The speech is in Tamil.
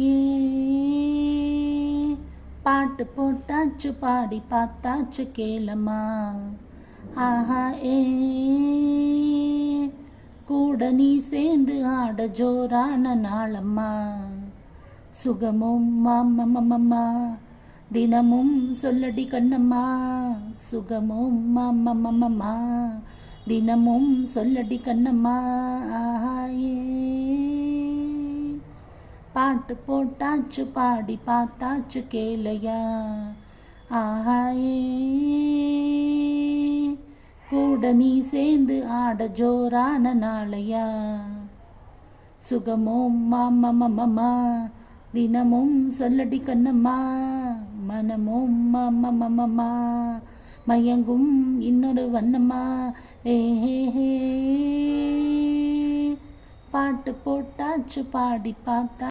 ஏ பாட்டு போட்டாச்சு பாடி பார்த்தாச்சு கேளம்மா. ஆஹா ஏ கூட நீ சேர்ந்து ஆட ஜோரான நாளம்மா. சுகமும் மாமம்மா தினமும் சொல்லடி கண்ணம்மா. சுகமும் மாமம்மா தினமும் சொல்லடி கண்ணம்மா. ஆஹா ஏ பாட்டு போட்டாச்சு பாடி பார்த்தாச்சு கேளையா. ஆஹா ஏ கூட நீ சேர்ந்து ஆட ஜோரான நாளையா. சுகமும் மாமம்மா தினமும் சொல்லடி கண்ணம்மா. மனமும் மாமம்மா மயங்கும் இன்னொரு வண்ணம்மா. ஏஹே பாட்டு போட்டாச்சு பாடி பார்த்தா